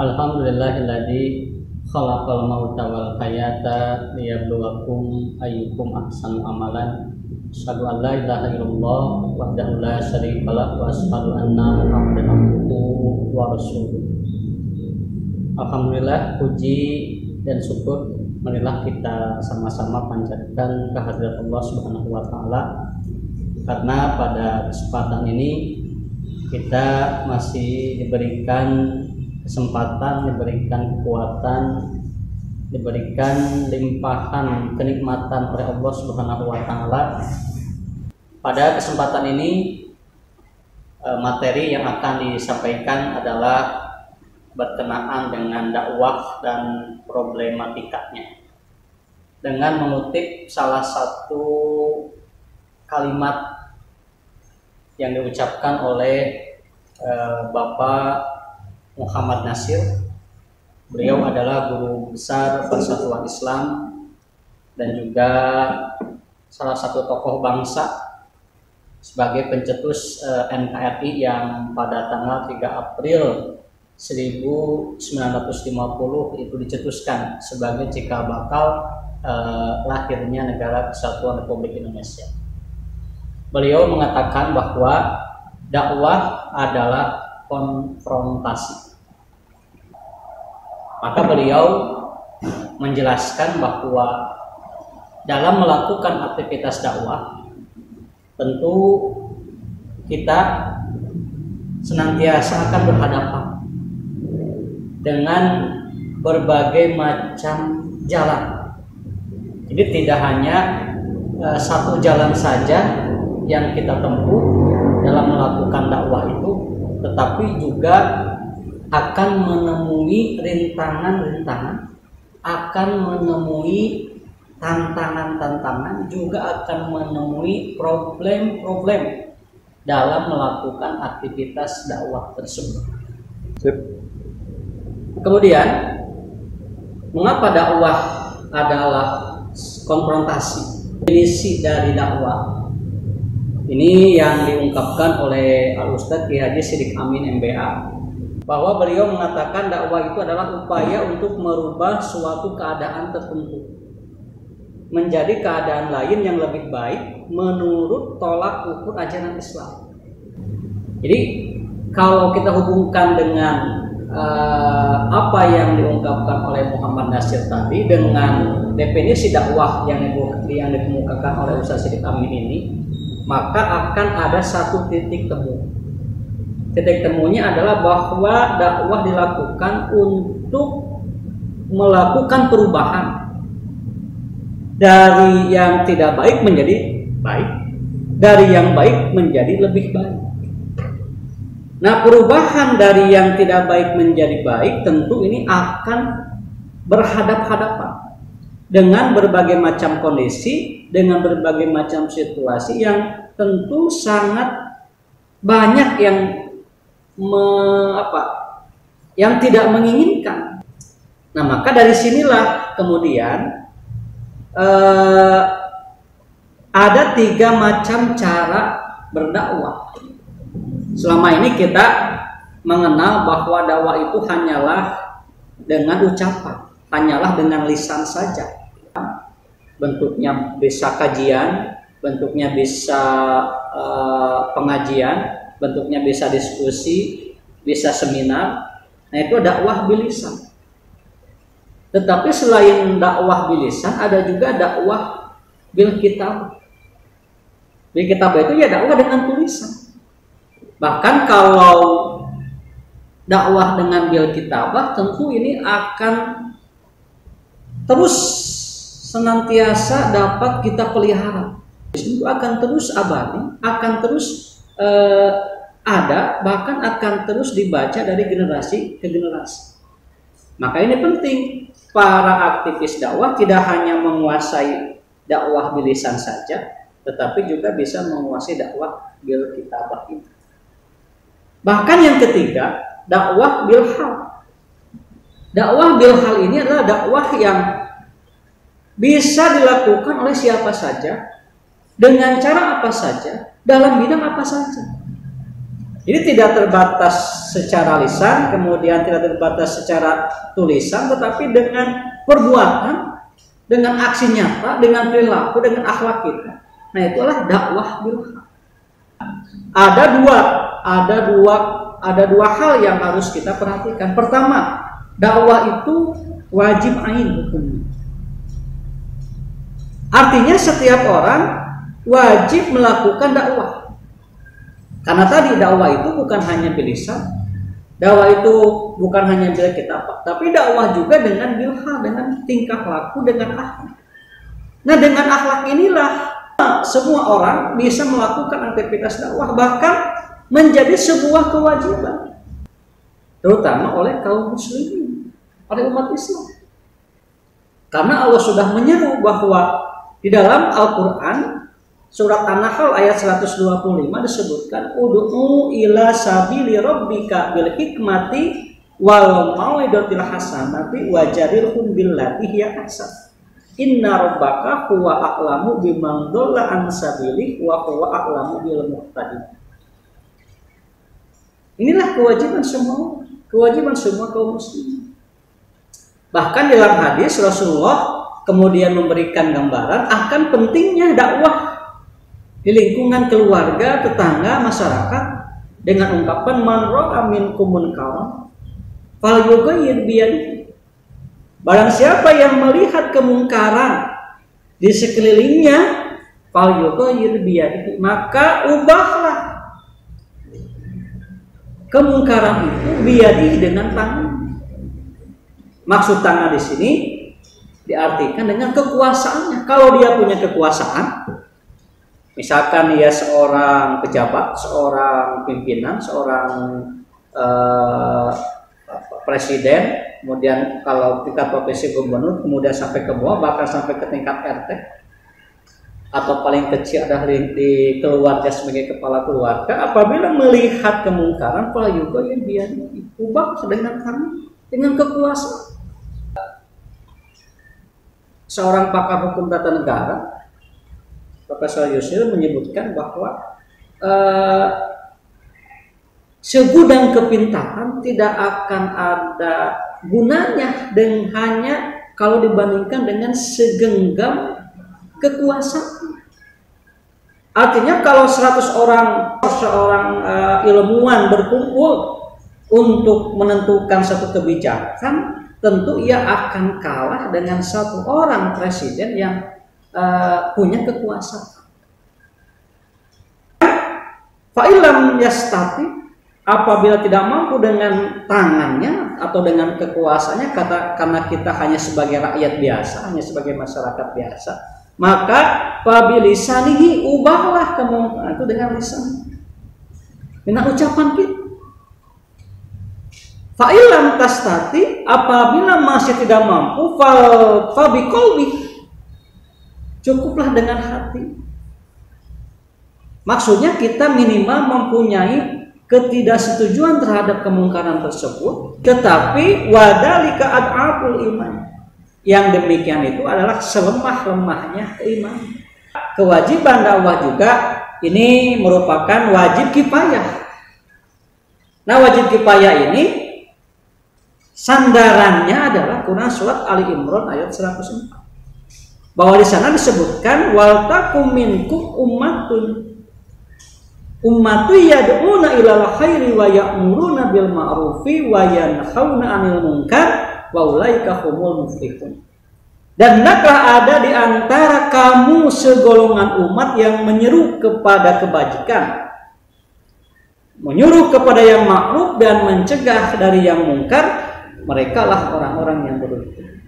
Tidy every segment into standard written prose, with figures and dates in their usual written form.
Alhamdulillahilladzi khalaqal mauta wal hayata liyabluwakum ayyukum ahsanu amalan. Asyhadu an la ilaha illallah wahdahu la syarikalah wa asyhadu anna Muhammadan abduhu wa rasuluh. Alhamdulillah, puji dan syukur marilah kita sama-sama panjatkan kehadirat Allah Subhanahu wa taala, karena pada kesempatan ini kita masih diberikan kesempatan, diberikan kekuatan, diberikan limpahan kenikmatan oleh Allah Subhanahu wa taala. Pada kesempatan ini materi yang akan disampaikan adalah berkenaan dengan dakwah dan problematikanya, dengan mengutip salah satu kalimat yang diucapkan oleh Bapak Muhammad Nasir. Beliau adalah guru besar Persatuan Islam dan juga salah satu tokoh bangsa sebagai pencetus NKRI yang pada tanggal 3 April 1950 itu dicetuskan sebagai cikal bakal lahirnya Negara Kesatuan Republik Indonesia. Beliau mengatakan bahwa dakwah adalah konfrontasi. Maka beliau menjelaskan bahwa dalam melakukan aktivitas dakwah tentu kita senantiasa akan berhadapan dengan berbagai macam jalan. Jadi tidak hanya satu jalan saja yang kita tempuh dalam melakukan dakwah itu, tetapi juga akan menemui rintangan-rintangan, akan menemui tantangan-tantangan, juga akan menemui problem-problem dalam melakukan aktivitas dakwah tersebut. Kemudian, mengapa dakwah adalah konfrontasi? Definisi dari dakwah ini yang diungkapkan oleh Al-Ustadz Kiai Haji Siddiq Amin MBA, bahwa beliau mengatakan dakwah itu adalah upaya untuk merubah suatu keadaan tertentu menjadi keadaan lain yang lebih baik menurut tolak ukur ajaran Islam. Jadi kalau kita hubungkan dengan apa yang diungkapkan oleh Muhammad Nasir tadi dengan definisi dakwah yang dikemukakan oleh Ustadz Siddiq Amin ini, maka akan ada satu titik temu. Titik temunya adalah bahwa dakwah dilakukan untuk melakukan perubahan dari yang tidak baik menjadi baik, dari yang baik menjadi lebih baik. Nah, perubahan dari yang tidak baik menjadi baik tentu ini akan berhadap-hadapan dengan berbagai macam kondisi, dengan berbagai macam situasi yang tentu sangat banyak yang tidak menginginkan. Nah, maka dari sinilah kemudian ada 3 macam cara berdakwah. Selama ini kita mengenal bahwa dakwah itu hanyalah dengan ucapan, hanyalah dengan lisan saja. Bentuknya bisa kajian, bentuknya bisa pengajian, bentuknya bisa diskusi, bisa seminar. Nah, itu dakwah bilisan. Tetapi selain dakwah bilisan, ada juga dakwah bil kitab. Bil kitab itu ya dakwah dengan tulisan. Bahkan kalau dakwah dengan bil kitabah, tentu ini akan terus senantiasa dapat kita pelihara. Itu akan terus abadi, akan terus ada, bahkan akan terus dibaca dari generasi ke generasi. Maka ini penting, para aktivis dakwah tidak hanya menguasai dakwah bilisan saja, tetapi juga bisa menguasai dakwah bil kitabah ini. Bahkan yang ketiga, dakwah bil hal. Dakwah bil hal ini adalah dakwah yang bisa dilakukan oleh siapa saja, dengan cara apa saja, dalam bidang apa saja. Jadi tidak terbatas secara lisan, kemudian tidak terbatas secara tulisan, tetapi dengan perbuatan, dengan aksi nyata, dengan perilaku, dengan akhlak kita. Nah, itulah dakwah bil haq. Ada dua hal yang harus kita perhatikan. Pertama, dakwah itu wajib ain hukumnya. Artinya setiap orang wajib melakukan dakwah. Karena tadi dakwah itu bukan hanya bilisan, dakwah itu bukan hanya bil kitab, tapi dakwah juga dengan bilha, dengan tingkah laku, dengan akhlak. Nah, dengan akhlak inilah semua orang bisa melakukan aktivitas dakwah, bahkan menjadi sebuah kewajiban, terutama oleh kaum muslimin, oleh umat Islam. Karena Allah sudah menyeru bahwa di dalam Al-Quran Surat An-Nahl ayat 125 disebutkan ud'u ila sabili rabbika bil hikmati wal mau'izatil hasanati wajadilhum billati hiya ahsan. Inna rabbaka huwa a'lamu biman dhalla an sabilihi wa huwa a'lamu bil muhtadin. Inilah kewajiban semua kaum muslimin. Bahkan dalam hadis Rasulullah kemudian memberikan gambaran akan pentingnya dakwah di lingkungan keluarga, tetangga, masyarakat dengan ungkapan man ra'a minkum munkaran falyughayyir biyadihi. Barang siapa yang melihat kemungkaran di sekelilingnya, falyughayyir biyadihi, maka ubahlah kemungkaran itu biyadihi dengan tangan. Maksud tangan di sini diartikan dengan kekuasaannya. Kalau dia punya kekuasaan, misalkan dia seorang pejabat, seorang pimpinan, seorang presiden, kemudian kalau tingkat provinsi gubernur, kemudian sampai ke bawah, bahkan sampai ke tingkat RT, atau paling kecil adalah di keluarga sebagai kepala keluarga, apabila melihat kemungkaran, fala yughayyir biyadihi, ubah dengan tangan, dengan kekuasaan. Seorang pakar hukum tata negara, Profesor Yusril, menyebutkan bahwa segudang kepintaran tidak akan ada gunanya dengan hanya kalau dibandingkan dengan segenggam kekuasaan. Artinya kalau 100 seorang ilmuwan berkumpul untuk menentukan satu kebijakan, tentu ia akan kalah dengan satu orang presiden yang punya kekuasaan. Fa'ilam yastati, apabila tidak mampu dengan tangannya atau dengan kekuasaannya, karena kita hanya sebagai rakyat biasa, hanya sebagai masyarakat biasa, maka fabilisanihi, ubahlah kemungkaran itu dengan lisan, dengan ucapan kita. Fa'ilam tastati, apabila masih tidak mampu, fabiqalbi, cukuplah dengan hati. Maksudnya kita minimal mempunyai ketidaksetujuan terhadap kemungkaran tersebut, tetapi wadalika ad'aful iman. Yang demikian itu adalah selemah-lemahnya keimanan. Kewajiban dakwah juga ini merupakan wajib kifayah. Nah, wajib kifayah ini sandarannya adalah Quran surat Ali Imran ayat 104. Bahwa di sana disebutkan wal takum minkum ummatu yad'una ilal khairi wa ya'muruna bil ma'rufi wa yanhauna 'anil munkar wa ulaika humul muflihun. Dan hendaklah ada di antara kamu segolongan umat yang menyeru kepada kebajikan, menyuruh kepada yang ma'ruf dan mencegah dari yang mungkar. Merekalah orang-orang yang beruntung.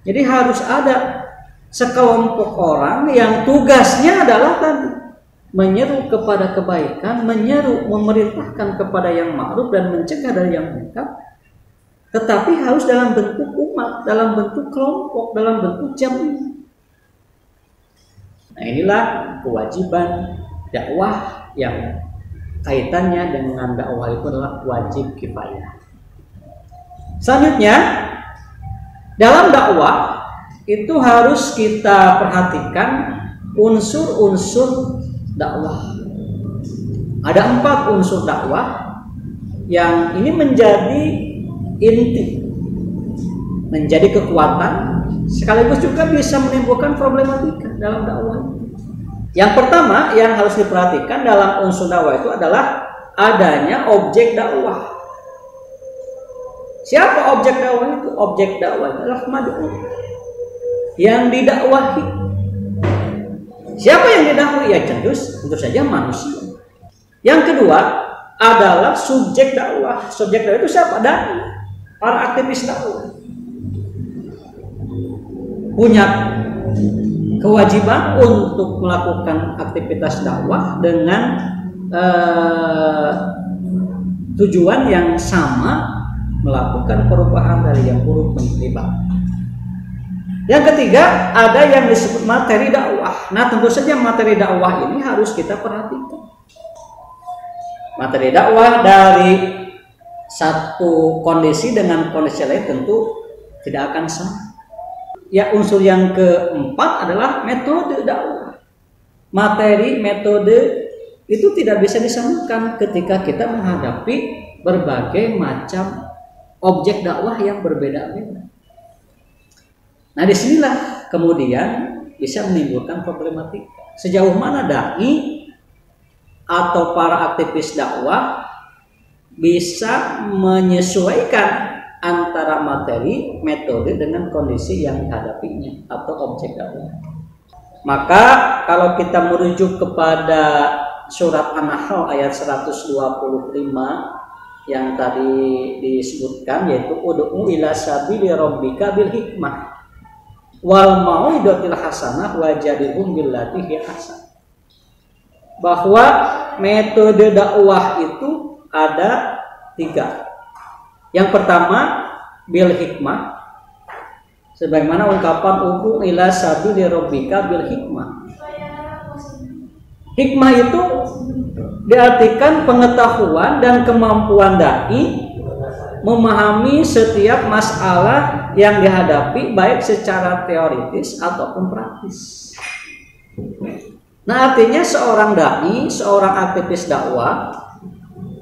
Jadi harus ada sekelompok orang yang tugasnya adalah tadi menyeru kepada kebaikan, menyeru, memerintahkan kepada yang ma'ruf dan mencegah dari yang munkar, tetapi harus dalam bentuk umat, dalam bentuk kelompok, dalam bentuk jamaah. Nah, inilah kewajiban dakwah yang kaitannya dengan dakwah itu adalah wajib kifayah. Selanjutnya, dalam dakwah itu harus kita perhatikan unsur-unsur dakwah. Ada 4 unsur dakwah yang ini menjadi inti, menjadi kekuatan, sekaligus juga bisa menimbulkan problematika dalam dakwah. Yang pertama yang harus diperhatikan dalam unsur dakwah itu adalah adanya objek dakwah. Siapa objek dakwah itu? Objek dakwah adalah mad'u, yang didakwahi. Siapa yang didakwahi? Ya tentu saja manusia. Yang kedua adalah subjek dakwah. Subjek dakwah itu siapa? Dai, para aktivis dakwah. Punya kewajiban untuk melakukan aktivitas dakwah dengan tujuan yang sama, melakukan perubahan dari yang buruk menjadi baik. Yang ketiga ada yang disebut materi dakwah. Nah tentu saja materi dakwah ini harus kita perhatikan. Materi dakwah dari satu kondisi dengan kondisi lain tentu tidak akan sama. Ya, unsur yang keempat adalah metode dakwah. Materi metode itu tidak bisa disamakan ketika kita menghadapi berbagai macam objek dakwah yang berbeda-beda. Nah disinilah kemudian bisa menimbulkan problematika. Sejauh mana dai atau para aktivis dakwah bisa menyesuaikan antara materi, metode dengan kondisi yang dihadapinya atau objek dakwah. Maka kalau kita merujuk kepada surat An-Nahl ayat 125 yang tadi disebutkan, yaitu ud'u ila sabili rabbika bil hikmah wal mau'izatil hasanah wajadilhum billati hi ahsan. Bahwa metode dakwah itu ada 3. Yang pertama bil hikmah, sebagaimana ungkapan ud'u ila sabili rabbika bil hikmah. Hikmah itu diartikan pengetahuan dan kemampuan dai memahami setiap masalah yang dihadapi baik secara teoritis ataupun praktis. Nah artinya seorang dai, seorang aktivis dakwah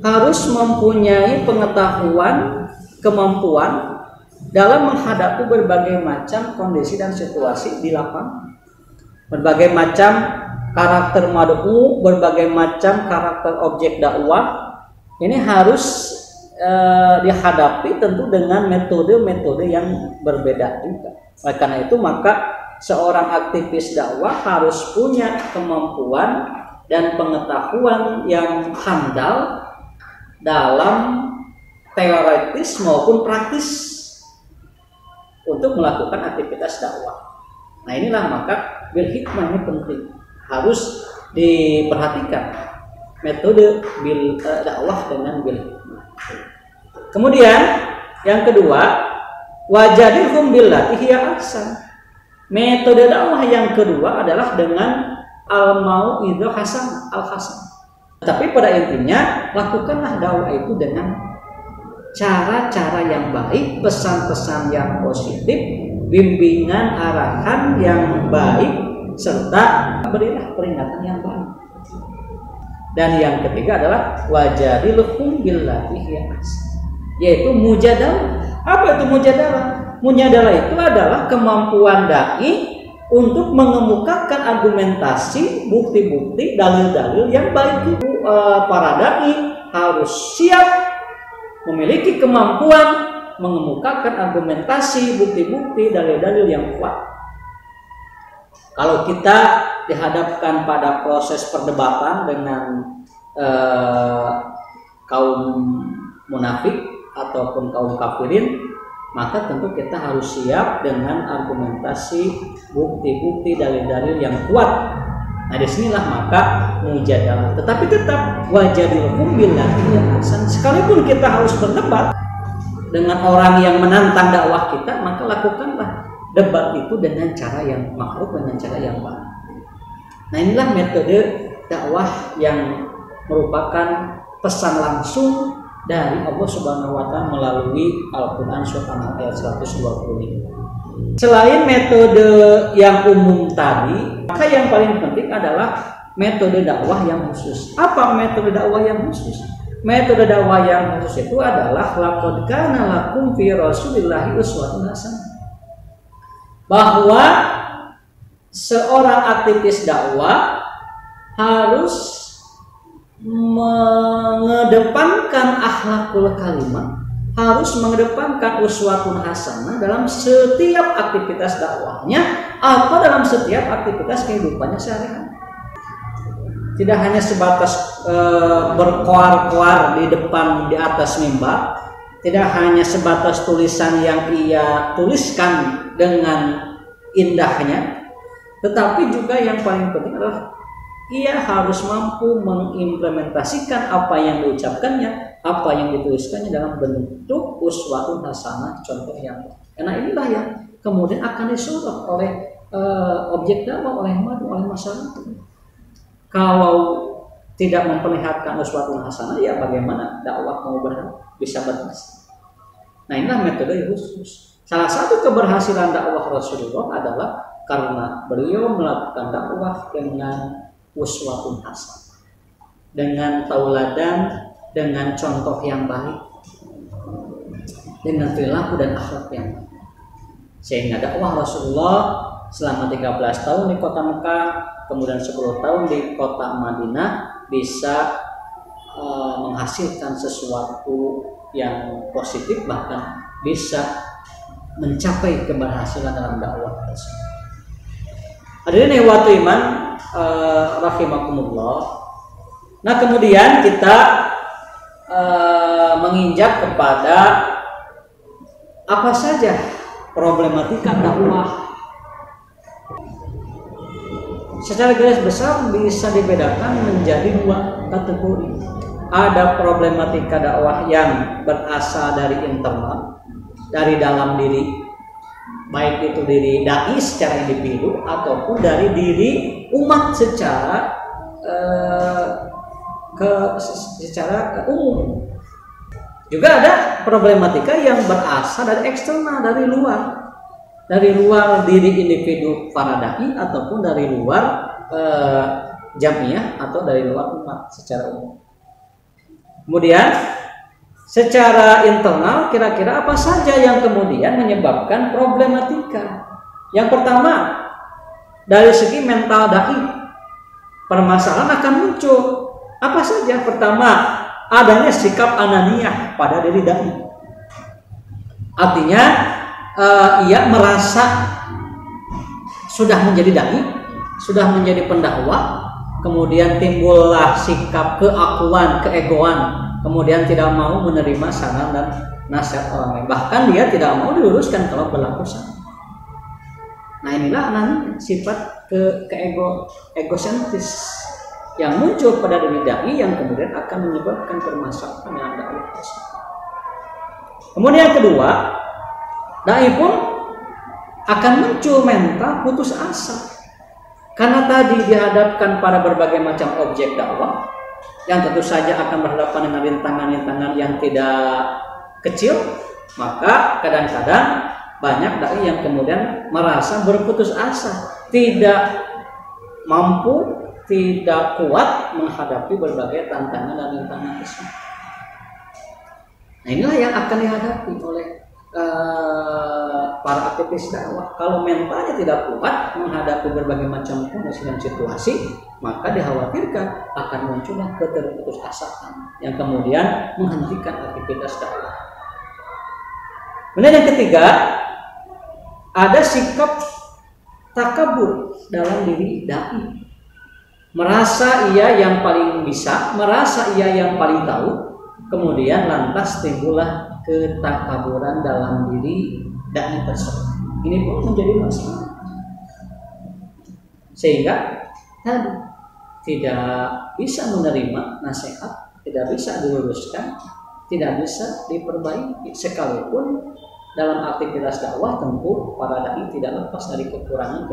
harus mempunyai pengetahuan, kemampuan dalam menghadapi berbagai macam kondisi dan situasi di lapangan. Berbagai macam karakter mad'u, berbagai macam karakter objek dakwah ini harus dihadapi tentu dengan metode-metode yang berbeda juga. Oleh karena itu maka seorang aktivis dakwah harus punya kemampuan dan pengetahuan yang handal dalam teoritis maupun praktis untuk melakukan aktivitas dakwah. Nah inilah maka bil hikmah ini penting, harus diperhatikan metode bil dakwah dengan bil hikmah. Kemudian yang kedua wajadilhum billati hiya ahsan. Metode dakwah yang kedua adalah dengan al-mau'izah hasan, al-hasan. Tapi pada intinya lakukanlah dakwah itu dengan cara-cara yang baik, pesan-pesan yang positif, bimbingan arahan yang baik, serta berilah peringatan yang baik. Dan yang ketiga adalah wajadilhum billati hiya ahsan, yaitu mujadalah. Apa itu mujadalah? Mujadalah itu adalah kemampuan dai untuk mengemukakan argumentasi, bukti-bukti, dalil-dalil yang baik. Para dai harus siap memiliki kemampuan mengemukakan argumentasi, bukti-bukti, dalil-dalil yang kuat. Kalau kita dihadapkan pada proses perdebatan dengan kaum munafik ataupun kaum kafirin, maka tentu kita harus siap dengan argumentasi, bukti-bukti, dalil-dalil yang kuat. Nah disinilah maka mujadalah. Tetapi tetap wajadilhum billati hiya ahsan. Sekalipun kita harus berdebat dengan orang yang menantang dakwah kita, maka lakukanlah debat itu dengan cara yang makruh, dengan cara yang baik. Nah inilah metode dakwah yang merupakan pesan langsung dari Allah Subhanahu wa taala melalui Al-Qur'an surat An-Nahl ayat 125. Selain metode yang umum tadi, maka yang paling penting adalah metode dakwah yang khusus. Apa metode dakwah yang khusus? Metode dakwah yang khusus itu adalah laqad kana lakum fi Rasulillahi uswatun hasanah. Bahwa seorang aktivis dakwah harus mengedepankan akhlakul karimah, harus mengedepankan uswatun hasanah dalam setiap aktivitas dakwahnya atau dalam setiap aktivitas kehidupannya sehari-hari. Tidak hanya sebatas berkoar-koar di depan di atas mimbar, tidak hanya sebatas tulisan yang ia tuliskan dengan indahnya, tetapi juga yang paling penting adalah ia harus mampu mengimplementasikan apa yang diucapkannya, apa yang dituliskannya dalam bentuk uswatun hasanah, contoh yang baik. Karena inilah yang kemudian akan disorot oleh objek dakwah, oleh masyarakat. Kalau tidak memperlihatkan uswatun hasanah, ya bagaimana dakwah mau bisa berhasil? Nah, inilah metode khusus. Salah satu keberhasilan dakwah Rasulullah adalah karena beliau melakukan dakwah dengan uswatun hasanah, dengan tauladan, dengan contoh yang baik, dengan perilaku dan akhlak yang baik. Sehingga dakwah Rasulullah selama 13 tahun di kota Mekah, kemudian 10 tahun di kota Madinah bisa menghasilkan sesuatu yang positif, bahkan bisa mencapai keberhasilan dalam dakwah tersebut. Hadirin ikhwatul iman rahimakumullah. Nah, kemudian kita menginjak kepada apa saja problematika dakwah. Secara garis besar bisa dibedakan menjadi dua kategori. Ada problematika dakwah yang berasal dari internal, dari dalam diri, baik itu diri dai secara individu ataupun dari diri umat secara umum. Juga ada problematika yang berasal dari eksternal, dari luar diri individu para dai ataupun dari luar jamiah atau dari luar umat secara umum. Kemudian secara internal kira-kira apa saja yang kemudian menyebabkan problematika? Yang pertama, dari segi mental dai, permasalahan akan muncul. Apa saja? Pertama, adanya sikap ananiyah pada diri dai. Artinya ia merasa sudah menjadi dai, sudah menjadi pendakwah, kemudian timbullah sikap keakuan, keegoan, kemudian tidak mau menerima saran dan nasihat orang lain. Bahkan dia tidak mau diluruskan kalau berlaku salah. Nah, inilah anani, sifat egosentris yang muncul pada diri dai yang kemudian akan menyebabkan permasalahan dalam dakwah tersebut. Kemudian yang kedua, dai pun akan muncul mental putus asa. Karena tadi dihadapkan pada berbagai macam objek dakwah yang tentu saja akan berhadapan dengan rintangan-rintangan yang tidak kecil, maka kadang-kadang banyak dai yang kemudian merasa berputus asa, tidak mampu, tidak kuat menghadapi berbagai tantangan dan rintangan tersebut. Nah, inilah yang akan dihadapi oleh para aktivis dakwah. Kalau mentalnya tidak kuat menghadapi berbagai macam kondisi dan situasi, maka dikhawatirkan akan muncullah keterputusasaan yang kemudian menghentikan aktivitas dakwah. Kemudian yang ketiga, ada sikap takabur dalam diri dai. Merasa ia yang paling bisa, merasa ia yang paling tahu, kemudian lantas timbullah ketakaburan dalam diri dai tersebut. Ini pun menjadi masalah, sehingga tadi tidak bisa menerima nasihat, tidak bisa diluruskan, tidak bisa diperbaiki. Sekalipun dalam aktivitas dakwah tentu para dai tidak lepas dari kekurangan.